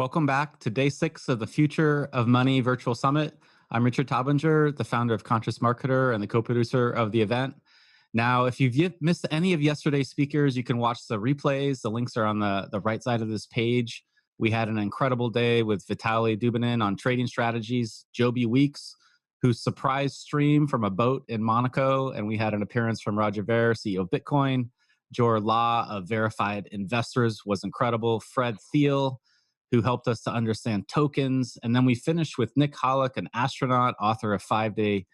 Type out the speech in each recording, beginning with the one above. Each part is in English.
Welcome back to day 6 of the Future of Money Virtual Summit. I'm Richard Tabinger, the founder of Conscious Marketer and the co-producer of the event. Now, if you've missed any of yesterday's speakers, you can watch the replays. The links are on the right side of this page. We had an incredible day with Vitaly Dubinin on trading strategies, Joby Weeks, whose surprise stream from a boat in Monaco, and we had an appearance from Roger Ver, CEO of Bitcoin. Jor La of Verified Investors was incredible. Fred Thiel, who helped us to understand tokens. And then we finished with Nick Hollick, an astronaut, author of 5-Day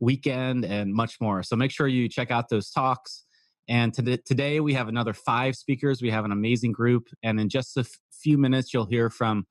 Weekend, and much more. So make sure you check out those talks. And today we have another 5 speakers. We have an amazing group. And in just a few minutes, you'll hear from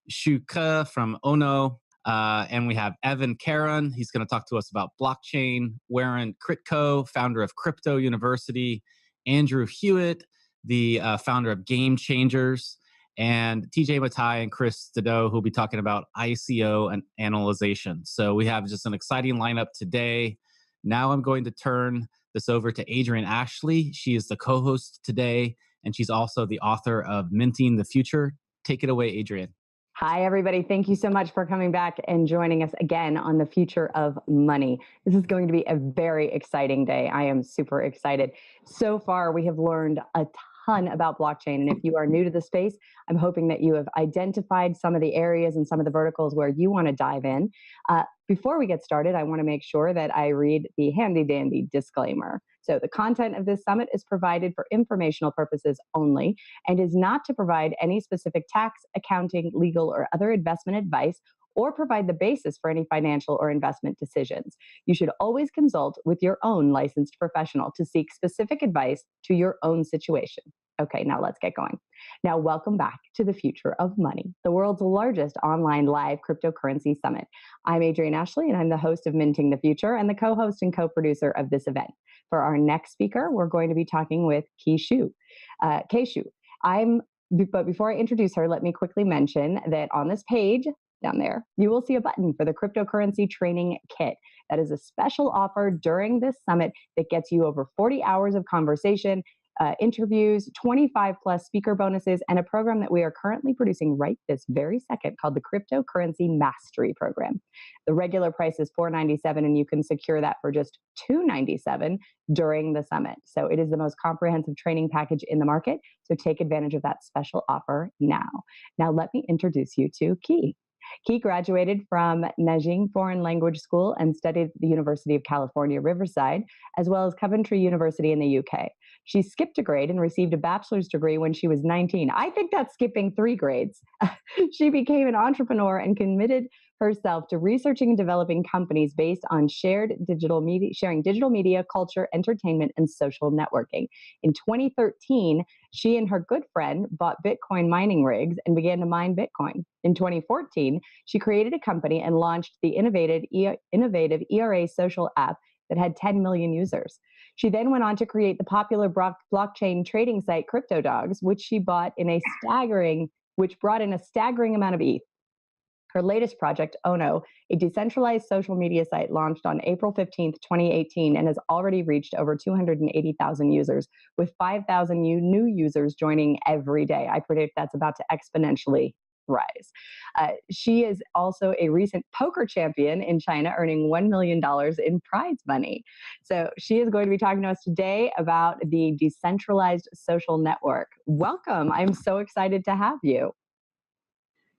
Shu Ke from Ono. And we have Evan Caron. He's going to talk to us about blockchain. Warren Kritko, founder of Crypto University. Andrew Hewitt, the founder of Game Changers. And TJ Matai and Chris Stadeau, who'll be talking about ICO and analyzation. So we have just an exciting lineup today. Now I'm going to turn this over to Adrienne Ashley. She is the co-host today, and she's also the author of Minting the Future. Take it away, Adrienne. Hi, everybody. Thank you so much for coming back and joining us again on the Future of Money. This is going to be a very exciting day. I am super excited. So far, we have learned a ton about blockchain. And if you are new to the space, I'm hoping that you have identified some of the areas and some of the verticals where you want to dive in. Before we get started, I want to make sure that I read the handy dandy disclaimer. So the content of this summit is provided for informational purposes only and is not to provide any specific tax, accounting, legal, or other investment advice or provide the basis for any financial or investment decisions. You should always consult with your own licensed professional to seek specific advice to your own situation. Okay, now let's get going. Now, welcome back to the Future of Money, the world's largest online live cryptocurrency summit. I'm Adrienne Ashley, and I'm the host of Minting the Future and the co-host and co-producer of this event. For our next speaker, we're going to be talking with Ke Shu. But before I introduce her, let me quickly mention that on this page, down there, you will see a button for the Cryptocurrency Training Kit. That is a special offer during this summit that gets you over 40 hours of conversation, interviews, 25 plus speaker bonuses, and a program that we are currently producing right this very second called the Cryptocurrency Mastery Program. The regular price is $497, and you can secure that for just $297 during the summit. So it is the most comprehensive training package in the market. So take advantage of that special offer now. Now let me introduce you to Ke. Ke graduated from Nanjing Foreign Language School and studied at the University of California, Riverside, as well as Coventry University in the UK. She skipped a grade and received a bachelor's degree when she was 19. I think that's skipping 3 grades. She became an entrepreneur and committed herself to researching and developing companies based on sharing digital media, culture, entertainment, and social networking. In 2013, she and her good friend bought Bitcoin mining rigs and began to mine Bitcoin. In 2014, she created a company and launched the innovative ERA social app that had 10 million users. She then went on to create the popular blockchain trading site CryptoDogs, which brought in a staggering amount of ETH. Her latest project, Ono, a decentralized social media site, launched on April 15th, 2018, and has already reached over 280,000 users, with 5,000 new users joining every day. I predict that's about to exponentially rise. She is also a recent poker champion in China, earning $1 million in prize money. So she is going to be talking to us today about the decentralized social network. Welcome. I'm so excited to have you.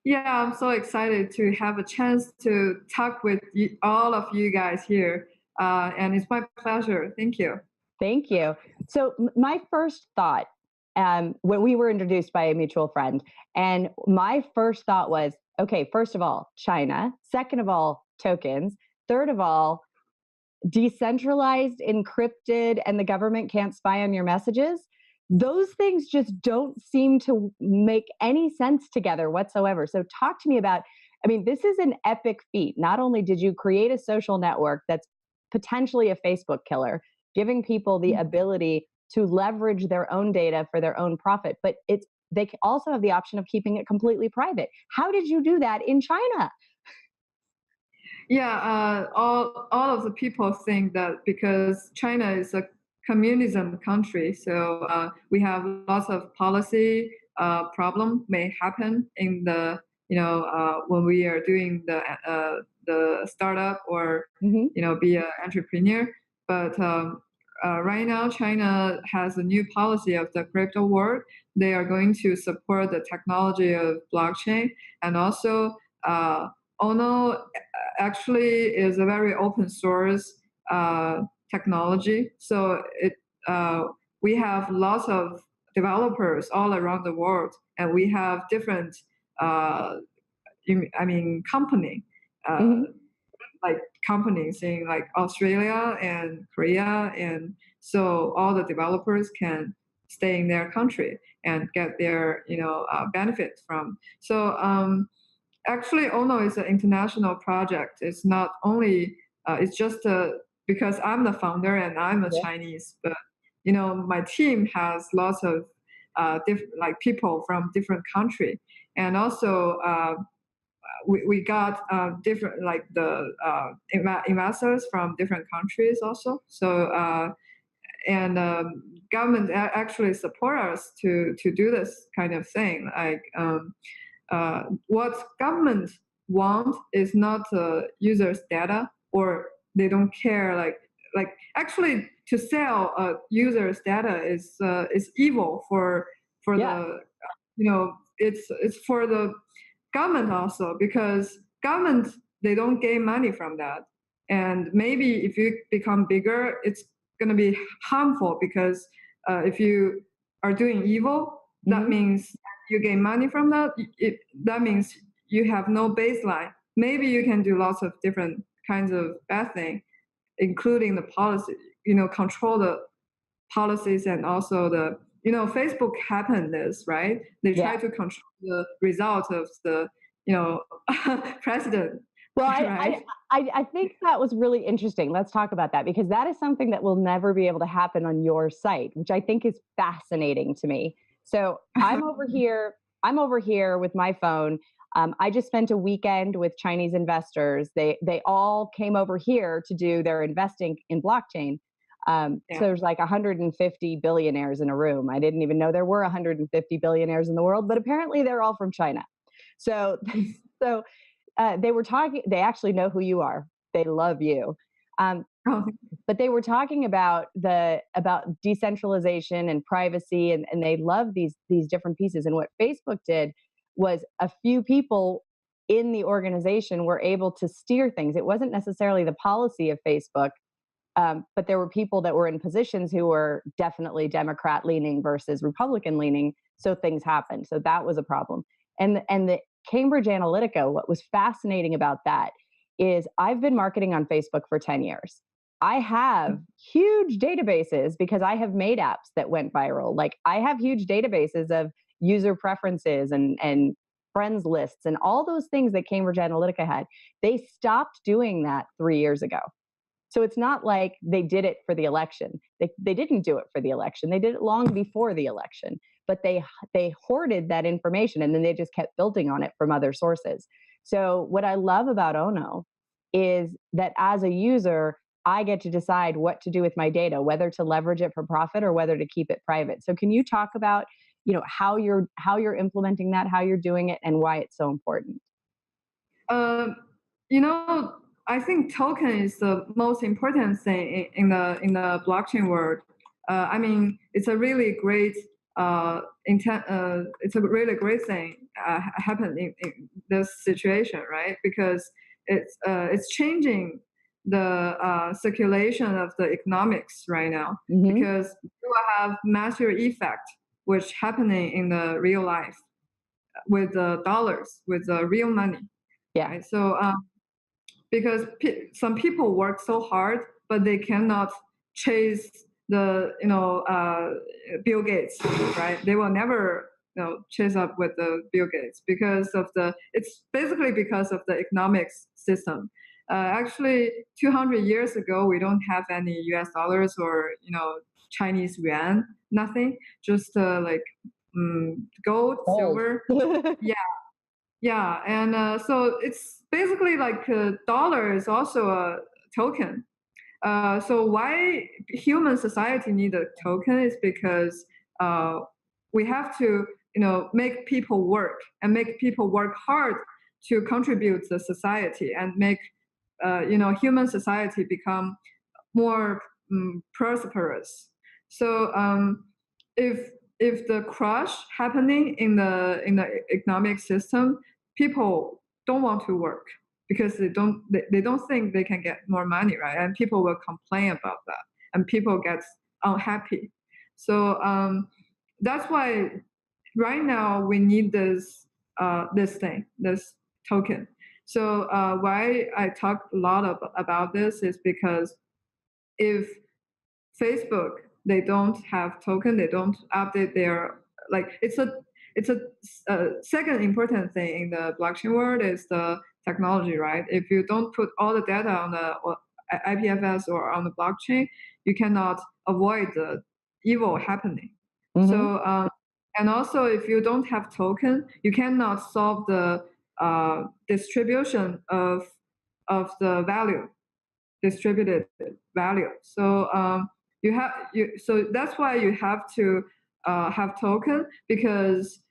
Yeah, I'm so excited to have a chance to talk with all of you guys here. And it's my pleasure. Thank you. Thank you. So my first thought, when we were introduced by a mutual friend, and my first thought was, okay, first of all, China. Second of all, tokens. Third of all, decentralized, encrypted, and the government can't spy on your messages. Those things just don't seem to make any sense together whatsoever. So talk to me about, this is an epic feat. Not only did you create a social network that's potentially a Facebook killer, giving people the ability to leverage their own data for their own profit, but they also have the option of keeping it completely private. How did you do that in China? Yeah, all of the people think that because China is a communism country, so we have lots of policy problem may happen in the when we are doing the startup or Hmm. be an entrepreneur. But right now, China has a new policy of the crypto world. They are going to support the technology of blockchain, and also Ono actually is a very open source technology. So we have lots of developers all around the world, and we have different uh, company. Uh, Hmm. like companies in like Australia and Korea, and so all the developers can stay in their country and get their benefit from. So actually, Ono is an international project. It's not only it's just because I'm the founder and I'm a Yeah. Chinese, but my team has lots of different like people from different country, and also we got different like the investors from different countries also. So and government actually support us to do this kind of thing. Like what government want is not users' data, or they don't care. Like actually to sell users' data is evil for Yeah. the it's for the government also, because government they don't gain money from that. And maybe if you become bigger, it's going to be harmful, because if you are doing evil, that Hmm. means you gain money from that. That means you have no baseline. Maybe you can do lots of different kinds of bad thing, including the policy, control the policies, and also the Facebook happened this, right? They try Yeah. to control the result of the president, Well, right? I think that was really interesting. Let's talk about that, because that is something that will never be able to happen on your site, which I think is fascinating to me. So I'm over here. I'm over here with my phone. I just spent a weekend with Chinese investors. They all came over here to do their investing in blockchain. So Yeah. there's like 150 billionaires in a room. I didn't even know there were 150 billionaires in the world, but apparently they're all from China. So so they were talking. They actually know who you are. They love you. Um, Oh, but they were talking about decentralization and privacy, and they love these different pieces. And what Facebook did was a few people in the organization were able to steer things. It wasn't necessarily the policy of Facebook, but there were people that were in positions who were definitely Democrat leaning versus Republican leaning. So things happened. So that was a problem. And the Cambridge Analytica, what was fascinating about that is I've been marketing on Facebook for 10 years. I have huge databases because I have made apps that went viral. Like I have huge databases of user preferences and friends lists and all those things that Cambridge Analytica had. They stopped doing that 3 years ago. So it's not like they did it for the election. They didn't do it for the election. They did it long before the election, but they hoarded that information and then they just kept building on it from other sources. So what I love about Ono is that as a user, I get to decide what to do with my data, whether to leverage it for profit or whether to keep it private. So can you talk about, how you're implementing that, how you're doing it, and why it's so important? uh, you know, I think token is the most important thing in the blockchain world. It's a really great it's a really great thing happen in this situation, right? Because it's changing the circulation of the economics right now, Hmm. because you will have massive effect which happening in the real life with the dollars, with the real money, Yeah. right? So because some people work so hard, but they cannot chase the Bill Gates, right? They will never chase up with the Bill Gates because of it's basically because of the economics system. Actually, 200 years ago, we don't have any U.S. dollars or Chinese yuan, nothing, just like gold, Old. silver. Yeah, yeah, and so it's basically like a dollar is also a token. So why human society need a token is because uh, we have to, make people work and make people work hard to contribute to society and make human society become more prosperous. So if the crash happening in the economic system, people don't want to work because they don't think they can get more money, right? And people will complain about that, and people get unhappy. So that's why right now we need this token. So why I talk a lot about this is because if Facebook, they don't have token, they don't update their, it's a second important thing in the blockchain world is the technology, right? If you don't put all the data on the IPFS or on the blockchain, you cannot avoid the evil happening. Mhm. So and also if you don't have token, you cannot solve the distribution of the value, distributed value. So so that's why you have to have token, because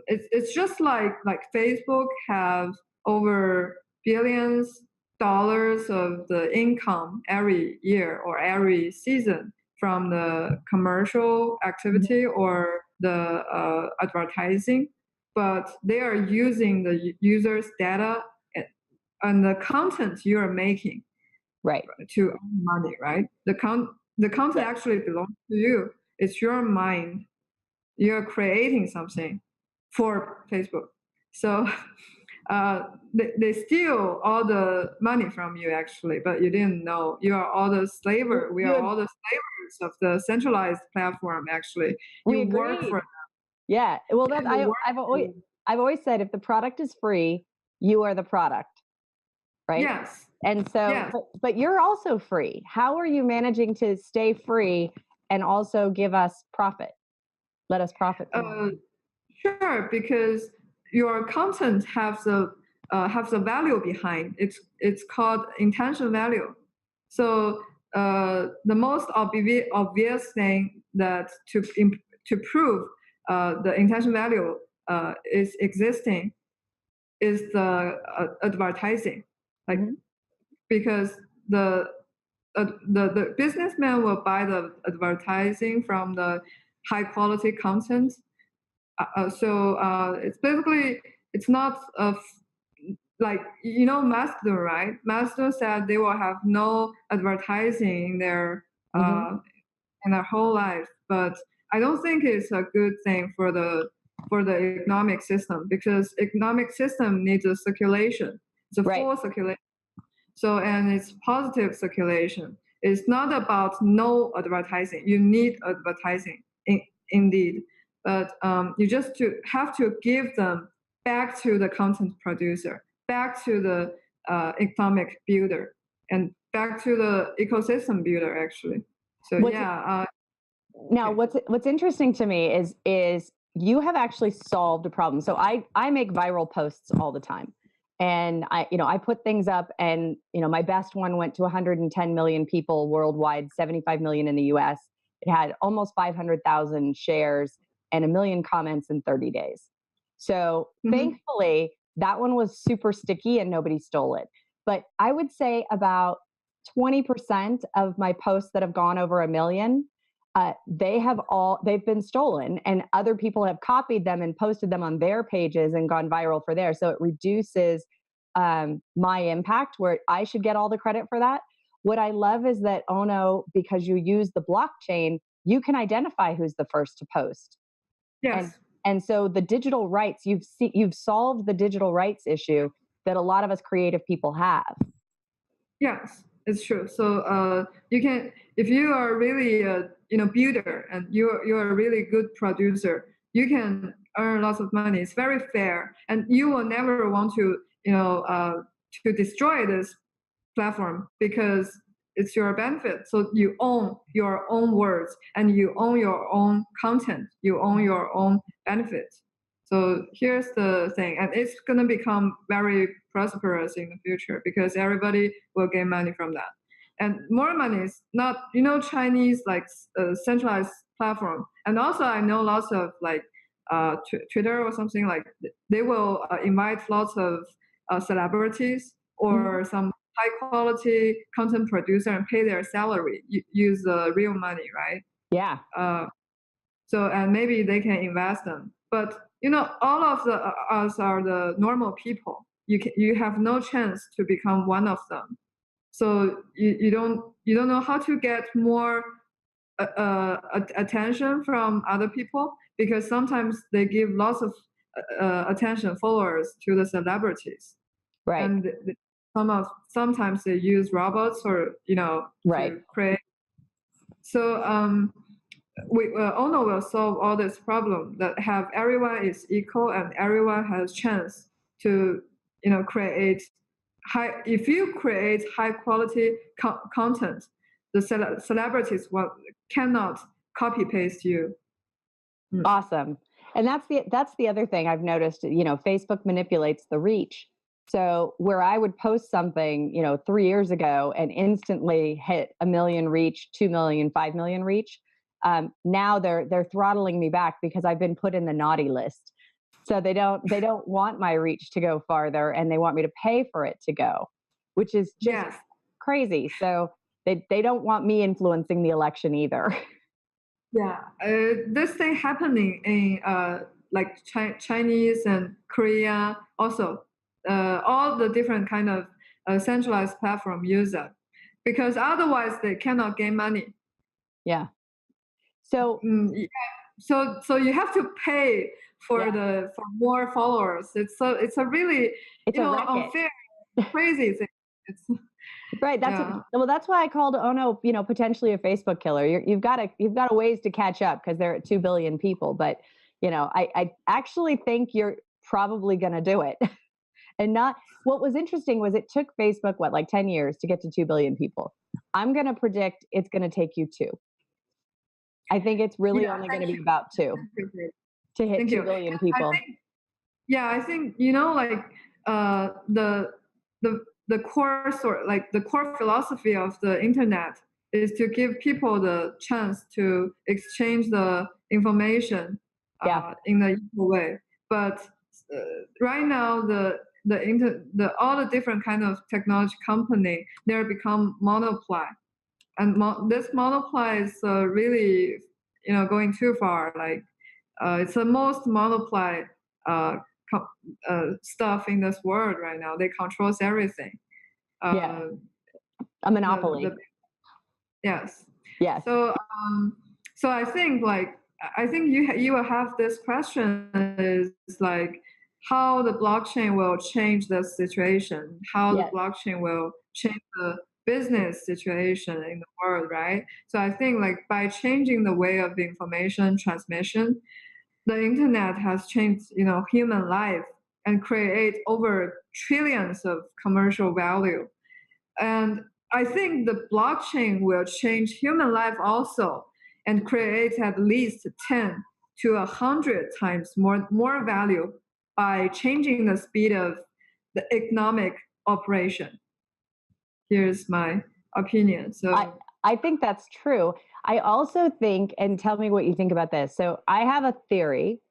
it's just like Facebook have over billions dollars of the income every year or every season from the commercial activity or the advertising, but they are using the users' data and the content you are making, Right. to earn money, right? The content actually belongs to you. It's your mind. You're creating something for Facebook. So they steal all the money from you actually, but you didn't know. You are all the slaver. We are all the slavers of the centralized platform. Actually, We you work agreed. for. Yeah. Well, Yeah, that you work I've always said if the product is free, you are the product, right? Yes. And so, Yes. but you're also free. How are you managing to stay free and also give us profit? Let us profit from it. Sure, because your content has a value behind. It's called intention value. So the most obvious thing that to prove the intention value is existing is the advertising, like because the the businessman will buy the advertising from the high quality content. So it's basically it's not like Mastodon, right? Mastodon said they will have no advertising in their whole life, but I don't think it's a good thing for the economic system, because economic system needs a circulation. It's a full circulation. So, and it's positive circulation. It's not about no advertising. You need advertising, indeed, but you just have to give them back to the content producer, back to the economic builder, and back to the ecosystem builder, actually. So now, what's interesting to me is you have actually solved a problem. So I make viral posts all the time. And I put things up, and my best one went to 110 million people worldwide, 75 million in the US. It had almost 500,000 shares and 1 million comments in 30 days. So thankfully, that one was super sticky and nobody stole it. But I would say about 20% of my posts that have gone over 1 million, they've been stolen, and other people have copied them and posted them on their pages and gone viral for there. So it reduces my impact, where I should get all the credit for that. What I love is that Ono, because you use the blockchain, you can identify who's the first to post. Yes. And so the digital rights, you've solved the digital rights issue that a lot of us creative people have. Yes, it's true. So you can, if you are really a builder and you're a really good producer, you can earn lots of money. It's very fair, and you will never want to to destroy this platform because it's your benefit. So you own your own words and you own your own content. You own your own benefits. So here's the thing, and it's going to become very prosperous in the future because everybody will gain money from that. And more money is not, Chinese centralized platform. And also I know lots of Twitter or something, like they will invite lots of celebrities or some high quality content producer and pay their salary, use the real money, right? Yeah. So and maybe they can invest them, but all of the us are the normal people. You have no chance to become one of them. So you don't know how to get more attention from other people, because sometimes they give lots of attention, followers to the celebrities, Right. and sometimes they use robots or Right. to create. So Ono will solve all this problem, that have everyone is equal and everyone has chance to create high. If you create high quality content, the celebrities cannot copy paste you. Awesome. And that's the other thing I've noticed, Facebook manipulates the reach. So where I would post something, 3 years ago and instantly hit a million reach, 2 million, 5 million reach, now they're throttling me back because I've been put in the naughty list. So they don't want my reach to go farther, and they want me to pay for it to go, which is just Yes. crazy. So they don't want me influencing the election either. Yeah, this thing happening in like Chinese and Korea also. All the different kind of centralized platform use that, because otherwise they cannot gain money. Yeah. So Yeah. So you have to pay for Yeah. for more followers. It's a really It's a racket. unfair, crazy thing. It's Right. yeah. That's why I called Ono, potentially a Facebook killer. You've got a ways to catch up because they're at 2 billion people. But I actually think you're probably going to do it. And not what was interesting was it took Facebook like 10 years to get to 2 billion people. I'm going to predict it's going to take you 2. I think it's really Yeah, only going to thank be you. about 2 Thank you. to hit Thank 2 you. billion I people. think Yeah, I think like the core sort like the core philosophy of the internet is to give people the chance to exchange the information Yeah. in the equal way. But uh, right now, the all the different kind of technology company, they're become monopoly, and this monopoly is really going too far. Like it's the most monopoly uh, stuff in this world right now. They controls everything. Yeah. Uh, A monopoly. Yes. Yes. So I think you will have this question is like how the blockchain will change the situation, how the Yes. blockchain will change the business situation in the world, right? So I think like by changing the way of information transmission, the internet has changed human life and create over trillions of commercial value. And I think the blockchain will change human life also and create at least 10 to 100 times more value by changing the speed of the economic operation. Here's my opinion. So I think that's true. I also think, and tell me what you think about this. So I have a theory.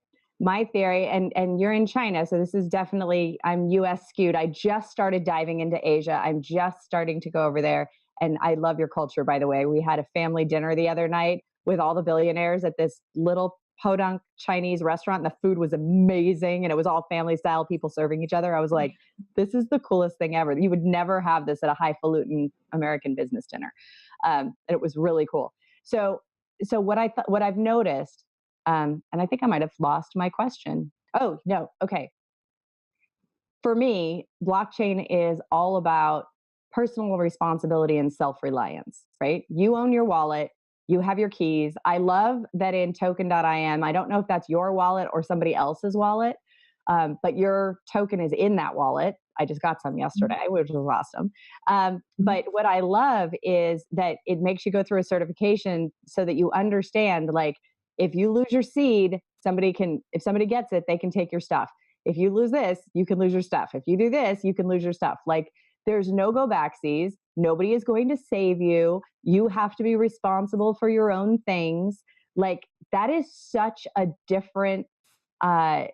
My theory, and you're in China, so this is definitely I'm US skewed. I just started diving into Asia. I'm just starting to go over there. And I love your culture, by the way. We had a family dinner the other night with all the billionaires at this little podunk Chinese restaurant. And the food was amazing. And it was all family style, people serving each other. I was like, this is the coolest thing ever. You would never have this at a highfalutin American business dinner. And it was really cool. So what I've noticed, and I think I might have lost my question. Oh no, okay. For me, blockchain is all about personal responsibility and self-reliance, right? You own your wallet, you have your keys. I love that in token.im, I don't know if that's your wallet or somebody else's wallet, but your token is in that wallet. I just got some yesterday, which was awesome. But what I love is that it makes you go through a certification so that you understand, like, if you lose your seed, if somebody gets it, they can take your stuff. If you lose this, you can lose your stuff. If you do this, you can lose your stuff. Like, there's no go backsies. Nobody is going to save you. You have to be responsible for your own things. Like, that is such a different uh,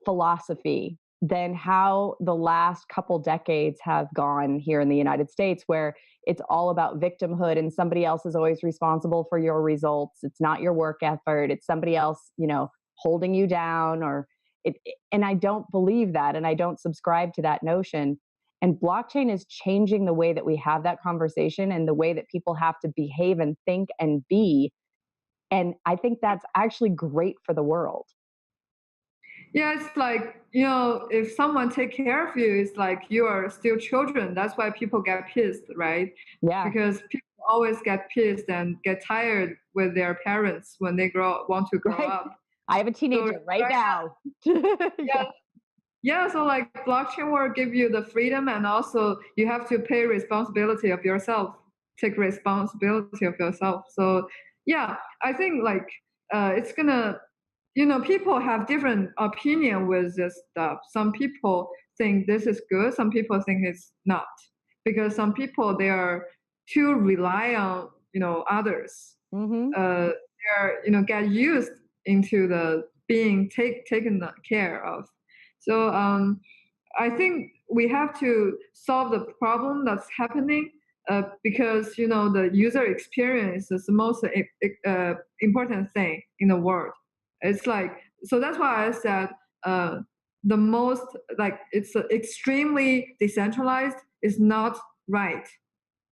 philosophy than how the last couple decades have gone here in the United States, where it's all about victimhood and somebody else is always responsible for your results. It's not your work effort. It's somebody else, holding you down or and I don't believe that and I don't subscribe to that notion. And blockchain is changing the way that we have that conversation and the way that people have to behave and think and be. And I think that's actually great for the world. Yeah, it's like, if someone take care of you, it's like you are still children. That's why people get pissed, right? Yeah. Because people always get pissed and get tired with their parents when they want to grow Right. up. I have a So teenager right now. yeah, Yeah. yeah. So like blockchain will give you the freedom, and also you have to pay responsibility of yourself, take responsibility of yourself. So yeah, I think like it's gonna people have different opinion with this stuff. Some people think this is good, some people think it's not, because some people they are too rely on others. Hmm. They're get used into the being taken care of. So I think we have to solve the problem that's happening, because the user experience is the most important thing in the world. It's like, so that's why I said uh, the most, like, it's extremely decentralized is not right.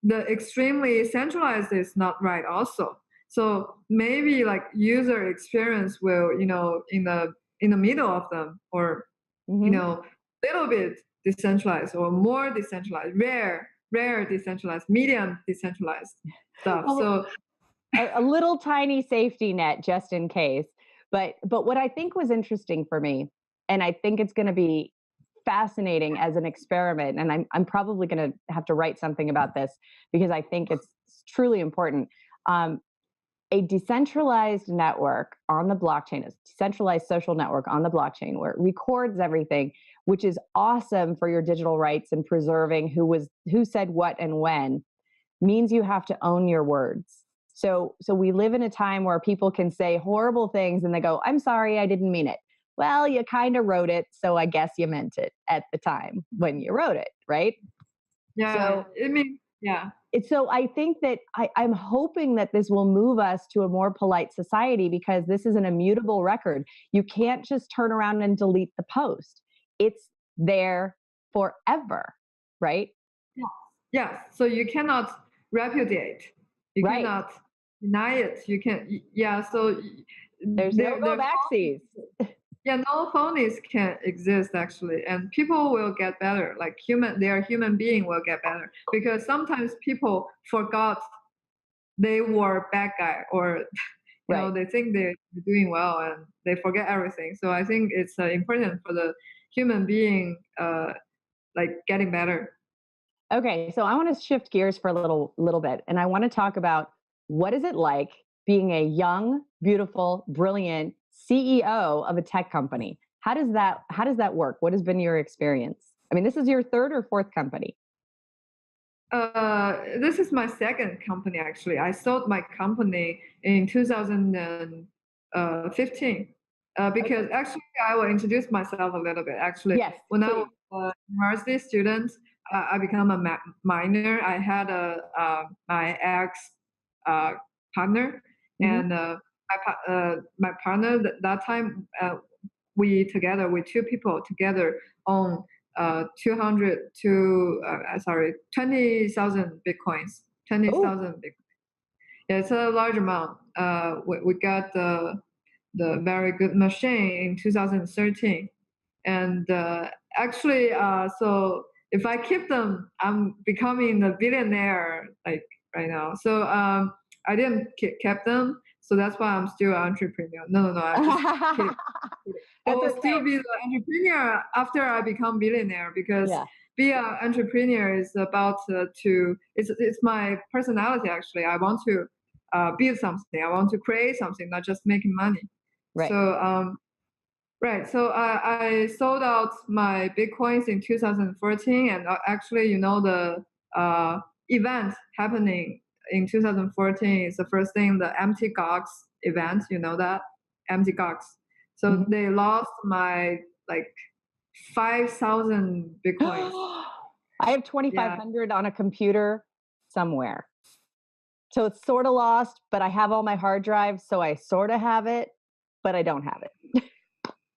The extremely centralized is not right also. So maybe like user experience will in the middle of them, or Hmm. little bit decentralized or more decentralized, rare decentralized, medium decentralized stuff. Well, So a little tiny safety net just in case. But what I think was interesting for me, and I think it's going to be fascinating as an experiment, and I'm probably going to have to write something about this because I think it's truly important. Um, a decentralized network on the blockchain, a decentralized social network on the blockchain where it records everything, which is awesome for your digital rights and preserving who said what and when, means you have to own your words. So we live in a time where people can say horrible things and they go, "I'm sorry, I didn't mean it." Well, you kind of wrote it, so I guess you meant it at the time when you wrote it, right? yeah, So I mean, yeah. so I think that I'm hoping that this will move us to a more polite society because this is an immutable record. You can't just turn around and delete the post. It's there forever, right? Yes, so you cannot repudiate, you Right. cannot deny it. You can, yeah. So There's no go there backsies. yeah, no phonies can exist actually, and people will get better. Like their human being will get better, because sometimes people forgot they were bad guy, or Right. they think they're doing well and they forget everything. So I think it's important for the human being, like getting better. Okay, so I want to shift gears for a little bit and I want to talk about what is it like being a young, beautiful, brilliant CEO of a tech company? How does that work? What has been your experience? I mean, this is your third or fourth company. This is my second company actually. I sold my company in 2015. Because Okay. actually, I will introduce myself a little bit. Actually, Yes, when I was please. a university student, I become a minor. I had my ex uh, partner, Hmm. and my partner that time, we together, we two people together own 200 to sorry 20,000 bitcoins, Oh, 20,000 bitcoins. Yeah, it's a large amount. We got the very good machine in 2013, and actually, so if I keep them, I'm becoming a billionaire like right now. So I didn't keep them, so that's why I'm still an entrepreneur. No, I'm just kidding. I that's will still okay. be the entrepreneur after I become billionaire, because Yeah, being an entrepreneur is about it's my personality actually. I want to build something. I want to create something, not just making money. right. So right. So I sold out my bitcoins in 2014, and actually, the event happening in 2014 is the first thing, the MT Gox event. You know that MT Gox. So Mhm. they lost my like 5,000 Bitcoins. I have Yeah. 2,500 on a computer somewhere. So it's sort of lost, but I have all my hard drives, so I sort of have it, but I don't have it.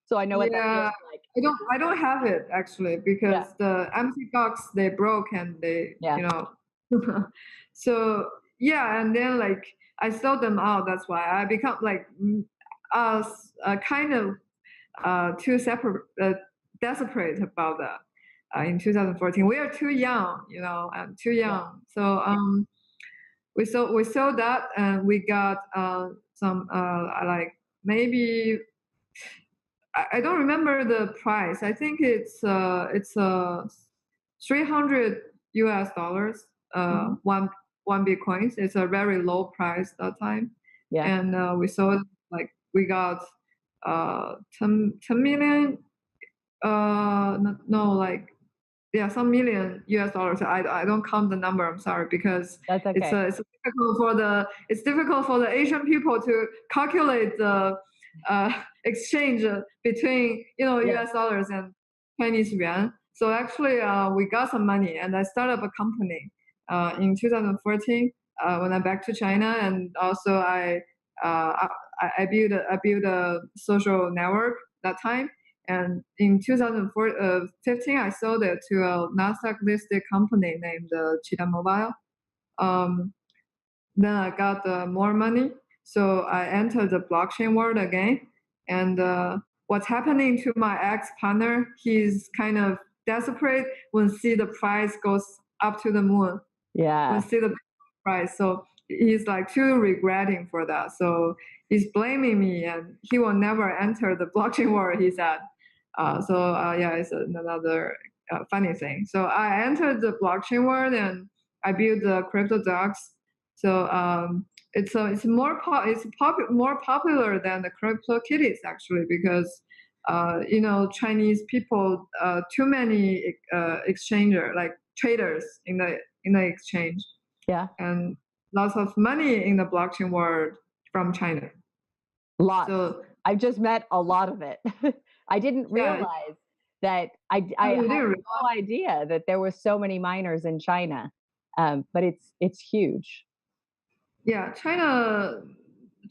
So I know what that Yeah, feels like. I don't have it actually Yeah, because the empty box they broke and they, yeah, you know. So yeah, and then like I sold them out. That's why I become like kind of too separate, desperate about that. In 2014, we are too young, you know, and too yeah. young. So we sold that and we got some like maybe I don't remember the price. I think it's 300 US dollars Mhm. one Bitcoin. It's a very low price that time, Yeah. and we sold like we got 10 million no like yeah some million US dollars. I don't count the number. I'm sorry because That's okay. it's difficult for the Asian people to calculate the exchange between Yeah. US dollars and Chinese yuan. So actually, we got some money, and I started up a company in 2014 when I back to China, and also I built a social network that time. And in 2015, I sold it to a Nasdaq listed company named Cheetah Mobile. Um, then I got more money, so I entered the blockchain world again. And what's happening to my ex-partner? He's kind of desperate when see the price goes up to the moon. When Yeah. see the price, so he's like too regretting for that. So he's blaming me, and he will never enter the blockchain world. He said. Yeah, it's another funny thing. So I entered the blockchain world and I built the crypto docs. So it's more popular than the crypto kitties actually because Chinese people too many exchanger like traders in the exchange Yeah. and lots of money in the blockchain world from China. Lots. So I've just met a lot of it. I didn't yeah, realize that I you had didn't no idea that there were so many miners in China. But it's huge. Yeah,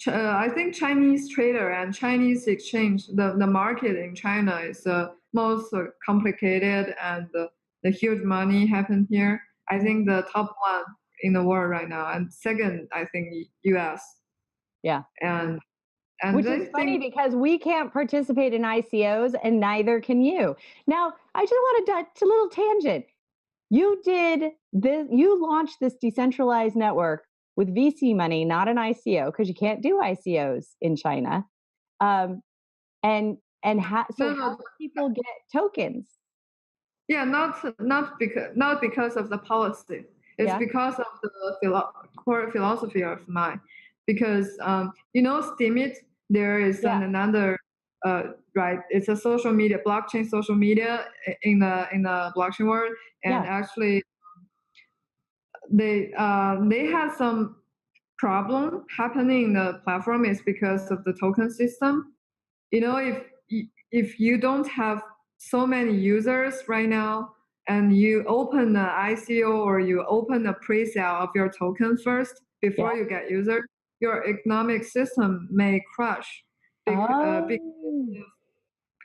I think Chinese trader and Chinese exchange, the market in China is most complicated and the huge money happen here. I think the top one in the world right now, and second, I think U.S. Yeah. and Which I is funny think because we can't participate in ICOs and neither can you. Now, I just want to touch a little tangent. You launched this decentralized network with VC money, not an ICO, because you can't do ICOs in China. Um, and so no, how no, do people get tokens? yeah, not because of the policy. It's Yeah. because of the core philosophy of mine. Because Steemit, there is Yeah. another right. It's a social media, blockchain social media in the blockchain world, and Yeah. actually they had some problem happening in the platform is because of the token system. If you don't have so many users right now and you open the ICO or you open the pre-sale of your token first before Yeah. you get users, your economic system may crash. Oh.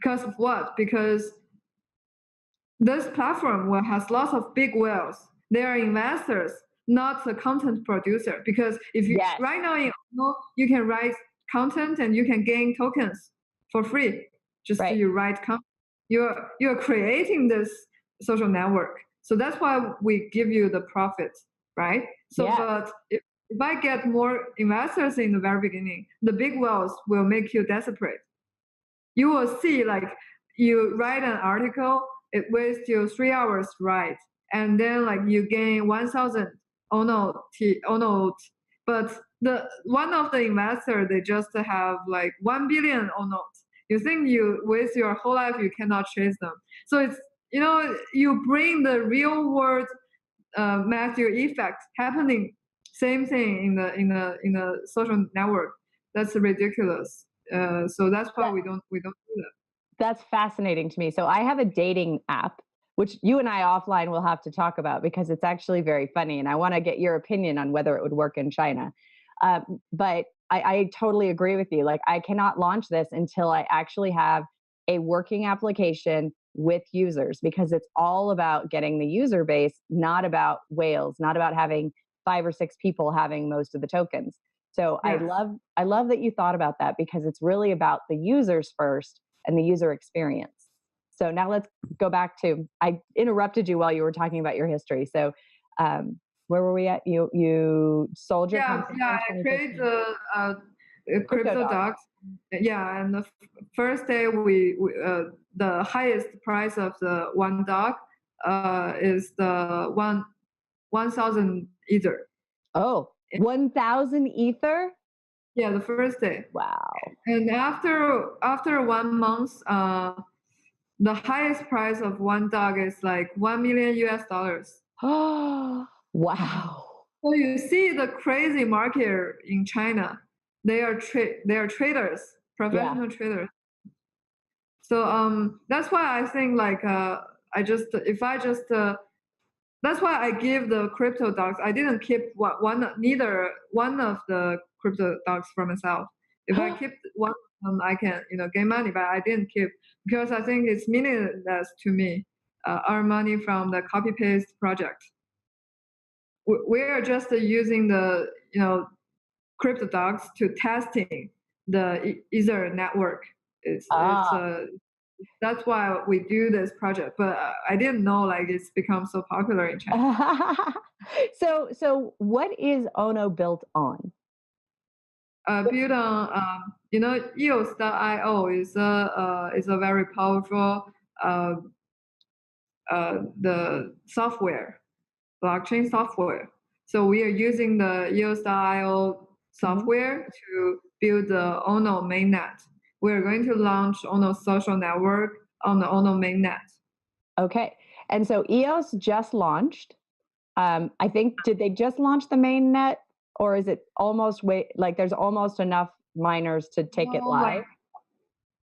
Because of what? Because this platform has lots of big whales. They are investors, not the content producer. Because if you Yes. right now in Ono, you can write content and you can gain tokens for free. Just Right. you write content. You're creating this social network. So that's why we give you the profit, right? So Yes. but if I get more investors in the very beginning, the big whales will make you desperate. You will see like you write an article, it wastes you 3 hours to write, and then like you gain 1,000 oh no, but the one of the investor they just have like 1 billion oh no. You think you waste your whole life, you cannot chase them. So it's you bring the real world Matthew effect happening. Same thing in the social network. That's ridiculous. So that's why That we don't do that. that's fascinating to me. So I have a dating app, which you and I offline will have to talk about because it's actually very funny, and I want to get your opinion on whether it would work in China. But I totally agree with you. Like, I cannot launch this until I actually have a working application with users because it's all about getting the user base, not about whales, not about having 5 or 6 people having most of the tokens. So Yes. I love that you thought about that because it's really about the users first and the user experience. So now let's go back to, I interrupted you while you were talking about your history. So where were we at? You sold your Yeah, company yeah. in I create 2015. the Crypto crypto dogs. docs. Yeah, and the first day the highest price of the one dog is the 1,000 ether. Oh, 1,000 ether? Yeah, the first day. Wow. And after 1 month, the highest price of one dog is like 1 million US dollars. Oh, wow. So you see the crazy market in China. They are traders, Yeah. professional traders. So that's why I think like I just if I just that's why I give the crypto docs. I didn't keep neither one of the crypto docs for myself. If I keep one of them, I can gain money. But I didn't keep because I think it's meaningless to me. Earn money from the copy paste project. We are just using the crypto docs to testing the Ether network. It's Ah. that's why we do this project. But I didn't know like it's become so popular in China. So what is Ono built on? Built on EOS.io is a very powerful uh, the software, blockchain software. So we are using the EOS.io Mhm. software to build the Ono mainnet. We're going to launch Ono social network on the Ono mainnet. Okay. And so EOS just launched. I think, did they just launch the main net or is it almost like there's almost enough miners to take it Well, like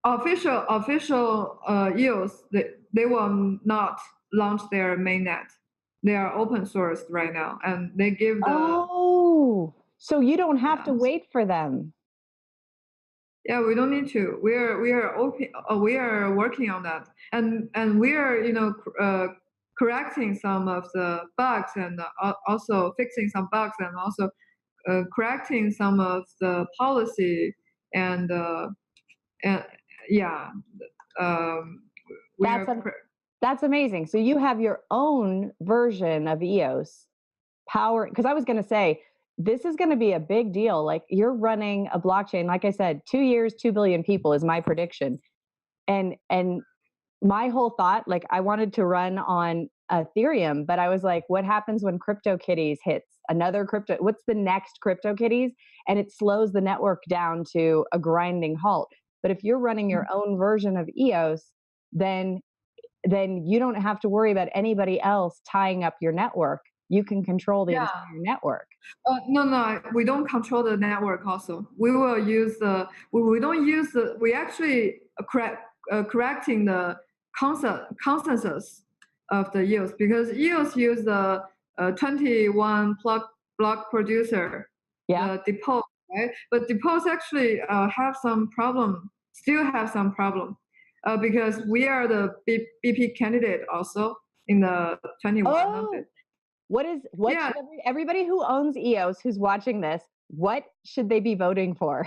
live? official EOS, they will not launch their mainnet. They are open sourced right now, and they give the Oh, so you don't have to yeah. wait for them. Yeah, we don't need to. We are open. We are working on that, and we are correcting some of the bugs and also fixing some bugs and also correcting some of the policy and and yeah, um, we That's are. a, that's amazing. So you have your own version of EOS power, because I was going to say this is going to be a big deal. Like, you're running a blockchain, like I said, 2 years, 2 billion people is my prediction. And my whole thought, like, I wanted to run on Ethereum, but I was like, what happens when CryptoKitties hits another crypto? What's the next CryptoKitties? And it slows the network down to a grinding halt. But if you're running your own version of EOS, then you don't have to worry about anybody else tying up your network. You can control the Yeah. entire network. No, we don't control the network. Also, we will use the. We don't use the. We actually correcting the consensus of the EOS because EOS use the 21 block producer, Yeah. the depot, right? But depots actually have some problem. Still have some problem because we are the BP candidate also in the 21 of Oh, it. what Yeah, should everybody who owns EOS who's watching this, what should they be voting for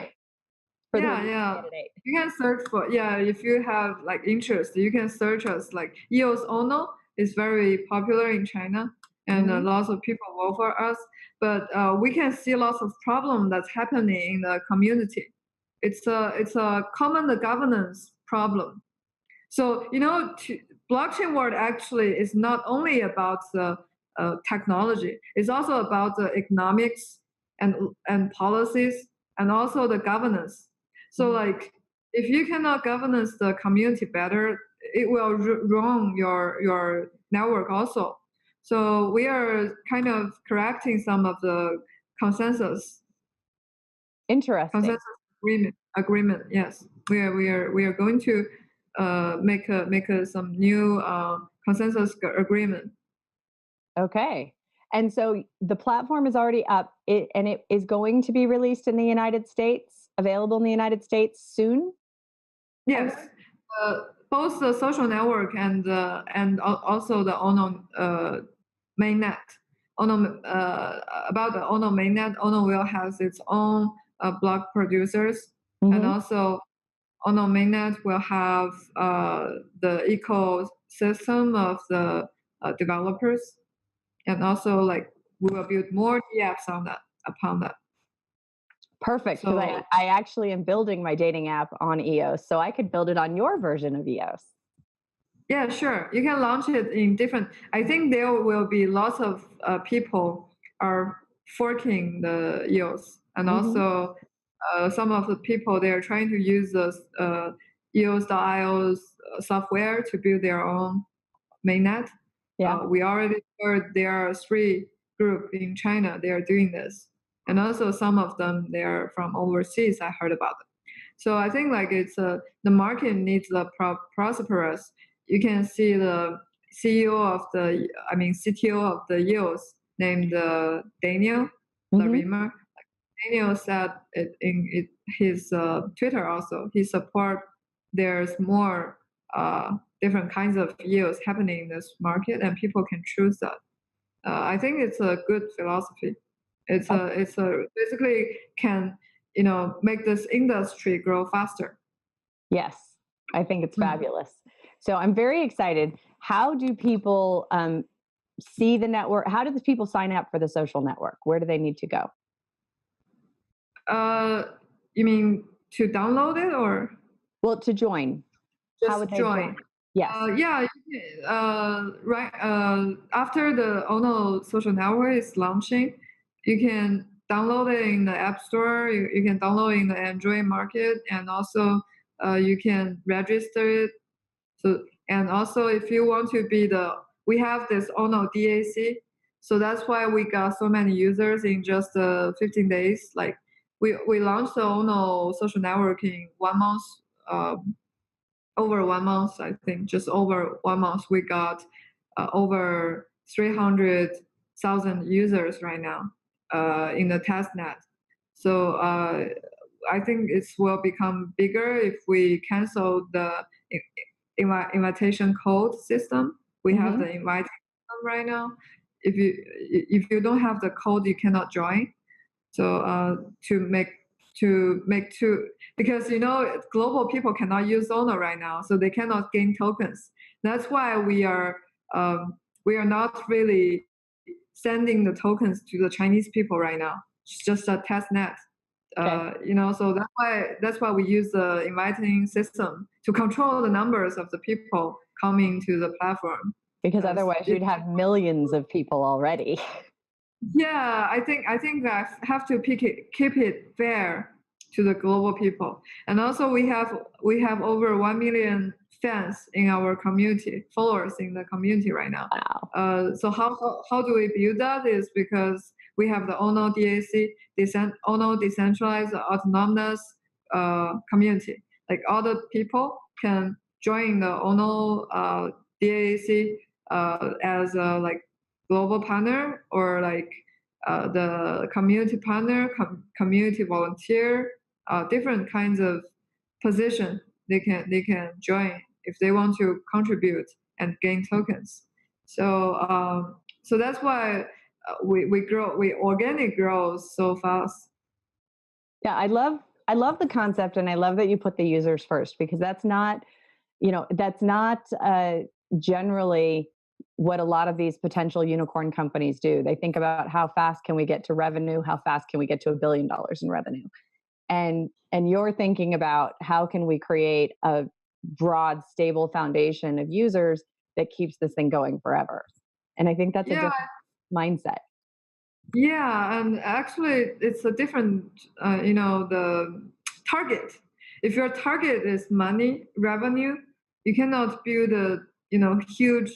the yeah. candidate? You can search for if you have like interest, you can search us like EOS Ono is very popular in China, and Mhm. lots of people vote for us. But we can see lots of problem that's happening in the community. It's a common governance problem. So blockchain world actually is not only about the technology; it's also about the economics and policies and also the governance. So Mhm. like if you cannot governance the community better, it will ruin your network also. So we are kind of correcting some of the consensus Interesting. agreement agreement. Yes, we are going to make some new consensus agreement. Okay. And so the platform is already up, and it is going to be released in the United States, available in the United States soon. Yes, both the social network and also the Ono mainnet. Ono about the Ono mainnet, Ono will has its own block producers, and Mhm. also Ono mainnet will have the ecosystem of the developers, and also like we will build more apps on that upon that. Perfect, because So I actually am building my dating app on EOS, so I could build it on your version of EOS. yeah, sure. You can launch it in different. I think there will be lots of people are forking the EOS, and Mhm. also some of the people they are trying to use the EOS.io software to build their own mainnet. Yeah. We already heard there are three groups in China. They are doing this, and also some of them they are from overseas. I heard about them. So I think like it's the market needs the prosperous. You can see the CEO of the, I mean CTO of the EOS named Daniel Mhm. Larimer. Daniel said his Twitter also. He support there's more different kinds of yields happening in this market, and people can choose that. I think it's a good philosophy. It's a basically can make this industry grow faster. Yes, I think it's Mm. fabulous. So I'm very excited. How do people see the network? How do the people sign up for the social network? Where do they need to go? Uh, you mean to download it or Well, to join, how just would they join? join? Yes. Yeah, right. After the Ono social network is launching, you can download it in the App Store. You can download it in the Android market, and also you can register it. So, and also if you want to be we have this Ono DAC. So that's why we got so many users in just 15 days. Like we launched the Ono social network in 1 month. Um, over 1 month, I think, just over 1 month, we got over 300,000 users right now in the test net. So I think it will become bigger if we cancel the invitation code system. We have Mhm. the invite system right now. If you don't have the code, you cannot join. So to make two, because global people cannot use Ono right now, so they cannot gain tokens. That's why we are not really sending the tokens to the Chinese people right now. It's just a test net. Okay. So that's why we use the inviting system to control the numbers of the people coming to the platform. Because Uh, otherwise it, you'd have millions of people already. Yeah, I think that have to keep it fair to the global people, and also we have over 1 million fans in our community, followers in the community right now. Wow. So how do we build that? Is because we have the Ono DAC, Ono decentralized autonomous community. Like all the people can join the Ono DAC as a like global partner, or like the community partner, community volunteer, different kinds of position they can join if they want to contribute and gain tokens. So that's why we organic grow so fast. Yeah, I love the concept, and I love that you put the users first, because that's not generally what a lot of these potential unicorn companies do. They think about how fast can we get to revenue, how fast can we get to $1 billion in revenue, and you're thinking about how can we create a broad, stable foundation of users that keeps this thing going forever. And I think that's a Yeah, different mindset. yeah, and actually, it's a different, the target. If your target is money, revenue, you cannot build a, huge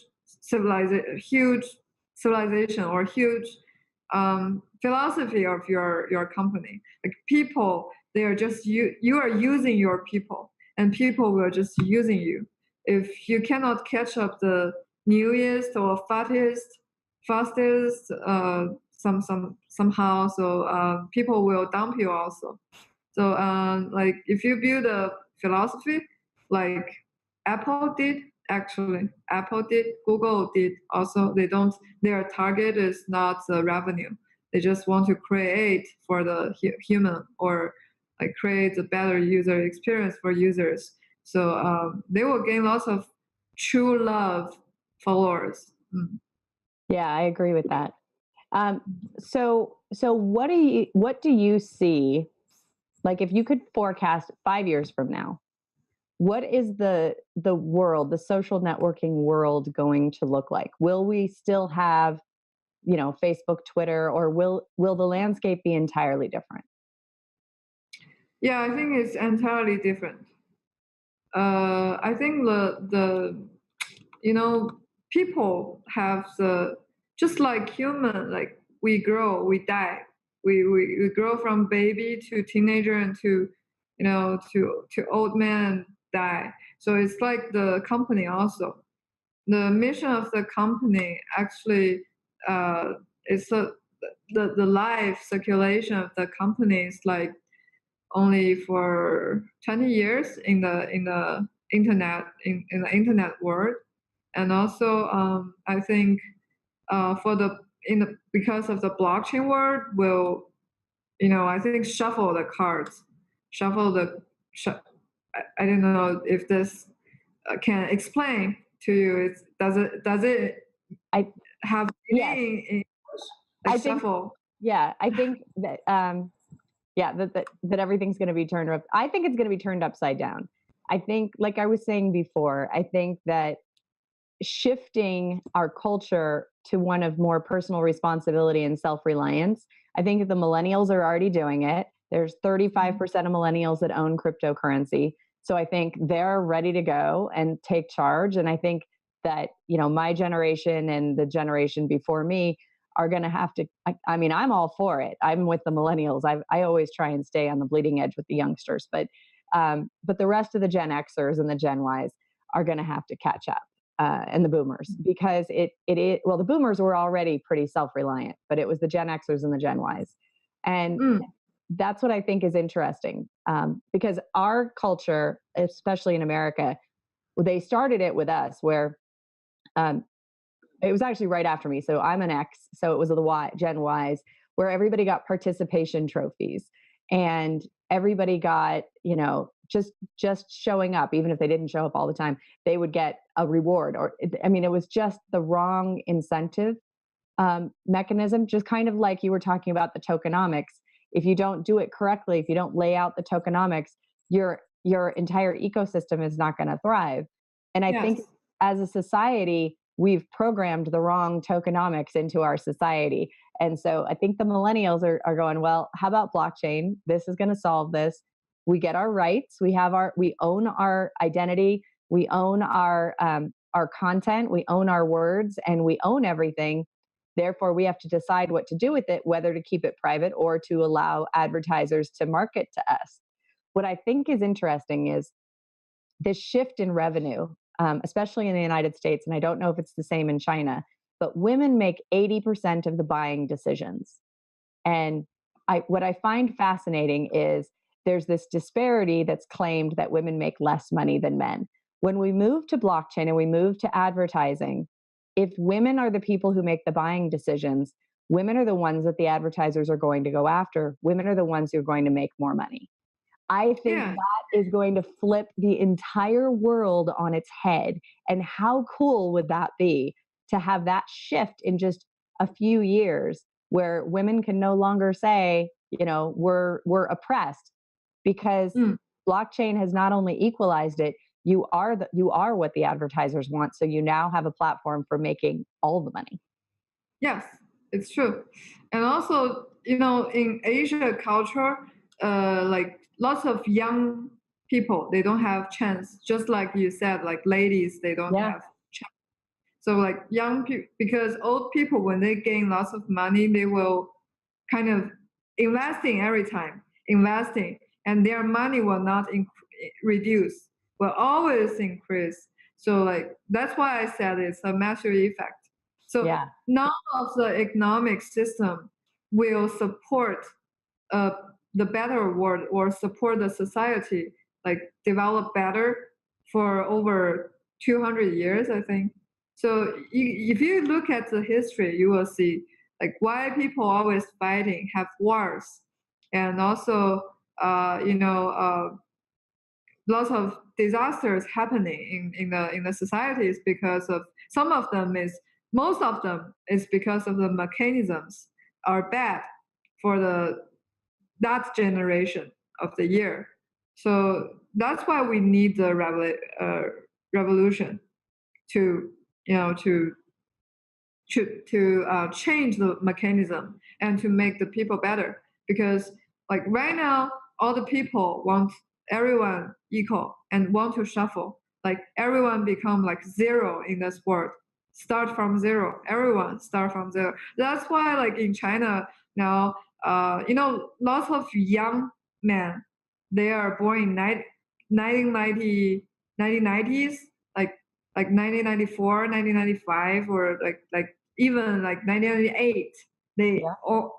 civilization or huge philosophy of your company. Like people They are just you are using your people, and people will just using you. If you cannot catch up the newest or fastest, somehow, so people will dump you also. So like if you build a philosophy like Apple did, actually Apple did, Google did also, they don't, their target is not the revenue. They just want to create for the human, or like create a better user experience for users. So they will gain lots of true love followers. Yeah, I agree with that. So what do you see, like if you could forecast 5 years from now, what is the world, the social networking world going to look like? Will we still have, Facebook, Twitter, or will the landscape be entirely different? Yeah, I think it's entirely different. I think the people have the, just like human, like we grow, we die, we grow from baby to teenager and to to old man die. So it's like the company also. The mission of the company actually is the life circulation of the company is like only for 20 years in the internet, in the internet world. And also I think for the in the because of the blockchain world will, I think shuffle the cards, shuffle the I don't know if this can explain to you. Does it I have Yes, meaning in I like think shuffle? yeah, I think that yeah, that everything's going to be turned up. I think it's going to be turned upside down. I think, like I was saying before, I think that shifting our culture to one of more personal responsibility and self-reliance. I think the millennials are already doing it. There's 35% of millennials that own cryptocurrency. So I think they're ready to go and take charge. And I think that, my generation and the generation before me are going to have to, I mean, I'm all for it. I'm with the millennials. I always try and stay on the bleeding edge with the youngsters, but the rest of the Gen Xers and the Gen Ys are going to have to catch up. And the boomers, because it is, well, the boomers were already pretty self-reliant, but it was the Gen Xers and the Gen Ys. And that's what I think is interesting, because our culture, especially in America, they started it with us where it was actually right after me. So I'm an X, so it was the Gen Ys, where everybody got participation trophies and everybody got, just showing up, even if they didn't show up all the time, they would get a reward. Or, I mean, it was just the wrong incentive mechanism, just kind of like you were talking about the tokenomics. If you don't do it correctly, if you don't lay out the tokenomics, your entire ecosystem is not going to thrive. And I think as a society, we've programmed the wrong tokenomics into our society. And so I think the millennials are going, well, how about blockchain? This is going to solve this. We get our rights. We own our identity. We own our content. We own our words, and we own everything. Therefore, we have to decide what to do with it, whether to keep it private or to allow advertisers to market to us. What I think is interesting is this shift in revenue, especially in the United States, and I don't know if it's the same in China, but women make 80% of the buying decisions. And what I find fascinating is there's this disparity that's claimed that women make less money than men. When we move to blockchain and we move to advertising, if women are the people who make the buying decisions, women are the ones that the advertisers are going to go after. Women are the ones who are going to make more money. I think that is going to flip the entire world on its head. And how cool would that be to have that shift in just a few years, where women can no longer say, we're oppressed, because blockchain has not only equalized it, you are what the advertisers want. So you now have a platform for making all the money. Yes, it's true. And also, in Asia culture, like lots of young people, they don't have chance. Just like you said, like ladies, they don't have chance. So like young people, because old people, when they gain lots of money, they will kind of investing every time, investing and their money will not reduce, will always increase. So like that's why I said it's a massive effect. So Yeah. none of the economic system will support uh, the better world or support the society like develop better for over 200 years, I think. So if you look at the history, you will see like why people always fighting, have wars, and also lots of disasters happening in the societies because of some of them is most of them is because of the mechanisms are bad for the that generation of the year. So that's why we need the revolution to to change the mechanism and to make the people better. Because like right now, all the people want everyone equal and want to shuffle. Like everyone become like zero in this world. Start from zero. Everyone start from zero. That's why like in China now, lots of young men, they are born in 1990s, like 1994, 1995, or like even like 1998. Yeah.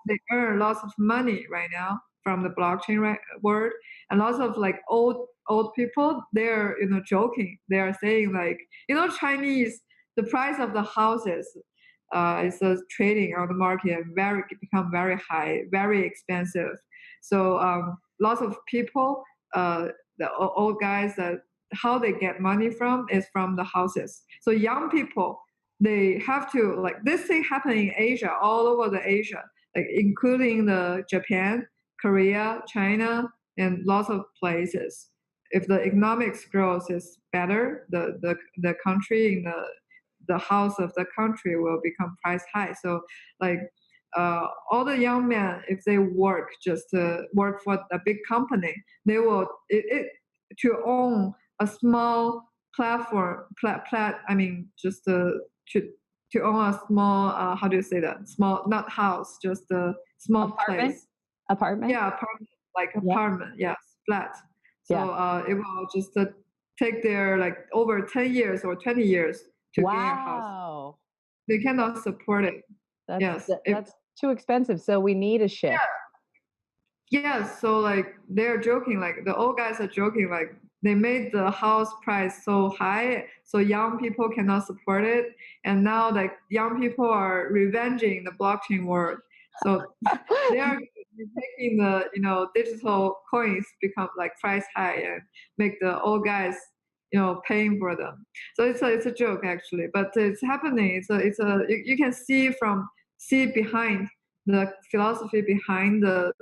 They earn lots of money right now from the blockchain world, and lots of like old people, they're joking. They are saying like Chinese, the price of the houses is trading on the market and become very high, very expensive. So lots of people, the old guys, that how they get money from is from the houses. So young people, they have to like this thing happening in Asia, all over the Asia, like including the Japan, Korea, China, and lots of places. If the economics growth is better, the country in the house of the country will become price high. So like all the young men, if they work just work for a big company, they will to own a small platform I mean just to own a small how do you say that, small, not house, just a small Apartment. place. Apartment. Yeah, apartment, like Yeah. apartment, yes, flat. Yeah. So it will just take their like over 10 years or 20 years to gain a house. Wow. They cannot support it. Yes. That's too expensive. So we need a shift. Yes, so like they're joking, like the old guys are joking, like they made the house price so high, so young people cannot support it, and now like young people are revenging the blockchain world. So they are making the digital coins become like price high and make the old guys paying for them. So it's a joke actually, but it's happening. You can see behind the philosophy behind the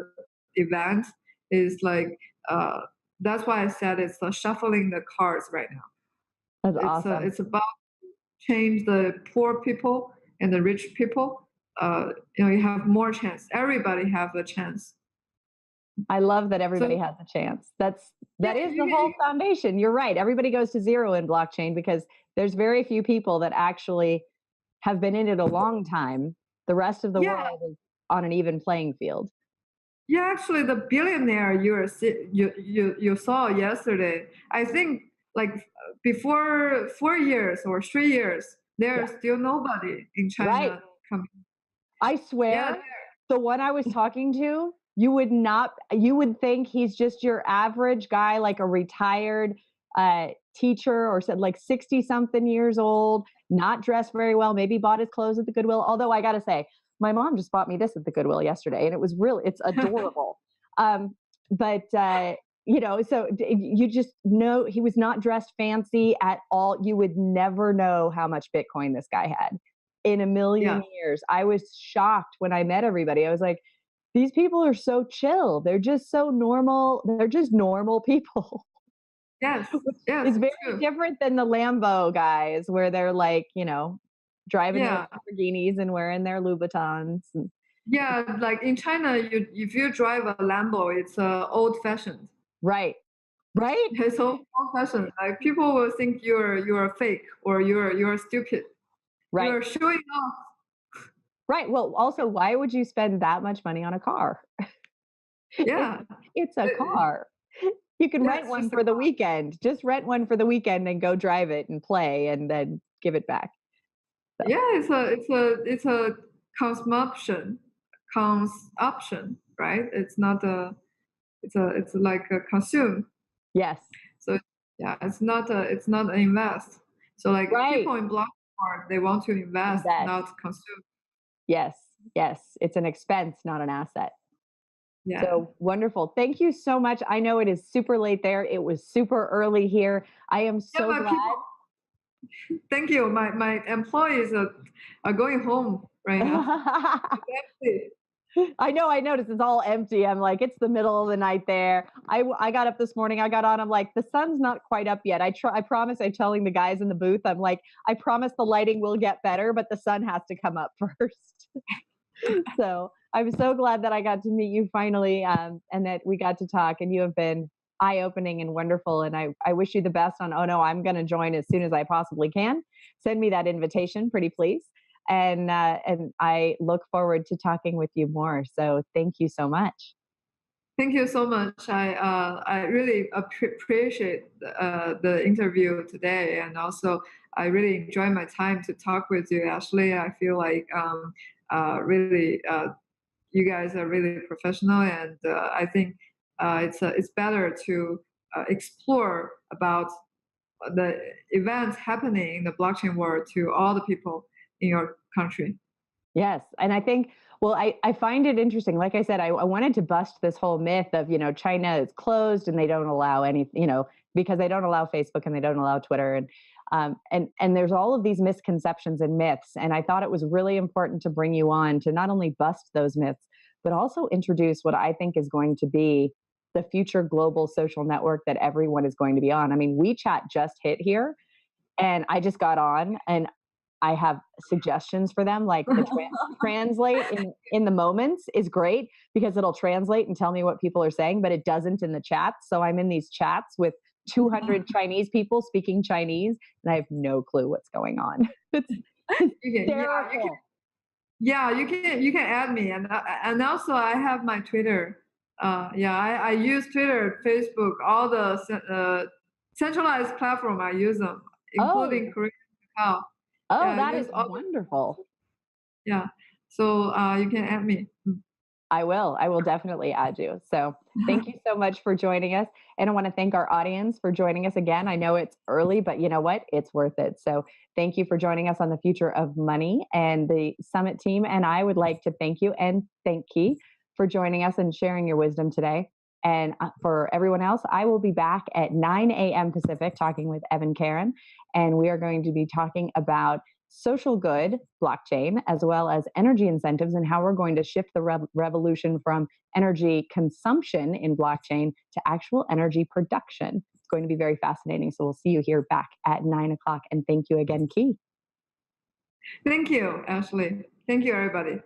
event is like uh, that's why I said it's shuffling the cards right now. That's awesome. It's about change the poor people and the rich people. You have more chance. Everybody have a chance. I love that everybody So has a chance. That yeah, is the whole foundation. You're right. Everybody goes to zero in blockchain because there's very few people that actually have been in it a long time. The rest of the yeah, world is on an even playing field. yeah. Actually, the billionaire you saw yesterday, I think like before 4 years or 3 years, Yeah. there's still nobody in Right. China coming. I Yeah, swear, the one I was talking to, you would think he's just your average guy, like a retired teacher or said like 60 something years old, not dressed very well, maybe bought his clothes at the Goodwill. Although I got to say, my mom just bought me this at the Goodwill yesterday and it's adorable. But so you just know he was not dressed fancy at all. You would never know how much Bitcoin this guy had in a million yeah. years. I was shocked when I met everybody. I was like, these people are so chill. They're just so normal. They're just normal people. Yes, Which yes, is very true. different than the Lambo guys where they're like, driving their Yeah, Lamborghinis and wearing their Louboutins. yeah. Like in China, if you drive a Lambo, it's old fashioned. Right. Right. It's old fashioned. Like people will think you're fake or you're stupid. Right. You're showing off. Right. Well, also, why would you spend that much money on a car? Yeah. It's a car. You can Yeah, rent it's one just a for the car. weekend. Just rent one for the weekend and go drive it and play and then give it back. So, Yeah, it's a consumption, consumption, right? It's not a it's like a consume. yes. So yeah, it's not an invest. So like Right. people in block they want to invest, Invest. not consume. Yes. Yes. It's an expense, not an asset. Yeah. So wonderful. Thank you so much. I know it is super late there. It was super early here. I am Yeah, so my glad. people. Thank you. My employees are going home right now. Exactly. I know. I noticed it's all empty. I'm like, it's the middle of the night there. I got up this morning. I got on. I'm like, the sun's not quite up yet. I promise. I'm telling the guys in the booth. I'm like, I promise the lighting will get better, but the sun has to come up first. So I'm so glad that I got to meet you finally, and that we got to talk. And you have been eye-opening and wonderful. And I wish you the best on. Oh no, I'm going to join as soon as I possibly can. Send me that invitation, pretty please. And I look forward to talking with you more. So thank you so much. Thank you so much. I really appreciate the interview today, and also I really enjoy my time to talk with you, Ashley. I feel like really you guys are really professional, and I think it's better to explore about the events happening in the blockchain world to all the people in your country. Yes. And I think, well, I find it interesting. Like I said, I wanted to bust this whole myth of, China is closed and they don't allow any, because they don't allow Facebook and they don't allow Twitter. And there's all of these misconceptions and myths. And I thought it was really important to bring you on to not only bust those myths, but also introduce what I think is going to be the future global social network that everyone is going to be on. I mean, WeChat just hit here and I just got on and I have suggestions for them, like the translate in the moments is great because it'll translate and tell me what people are saying, but it doesn't in the chats. So I'm in these chats with 200 Chinese people speaking Chinese, and I have no clue what's going on. It's You can, yeah, you can, hysterical. yeah, you can add me, and also I have my Twitter. Yeah, I use Twitter, Facebook, all the centralized platform. I use them, including Oh, Korean Kakao. oh, Yeah, I that use is all the wonderful. yeah. So you can add me. I will. I will definitely add you. So thank you so much for joining us. And I want to thank our audience for joining us again. I know it's early, but you know what? It's worth it. So thank you for joining us on the future of money. And the summit team and I would like to thank you and thank Key for joining us and sharing your wisdom today. And for everyone else, I will be back at 9 a.m. Pacific talking with Evan Karen. And we are going to be talking about social good blockchain, as well as energy incentives and how we're going to shift the revolution from energy consumption in blockchain to actual energy production. It's going to be very fascinating. So we'll see you here back at 9 o'clock. And thank you again, Key. Thank you, Ashley. Thank you, everybody.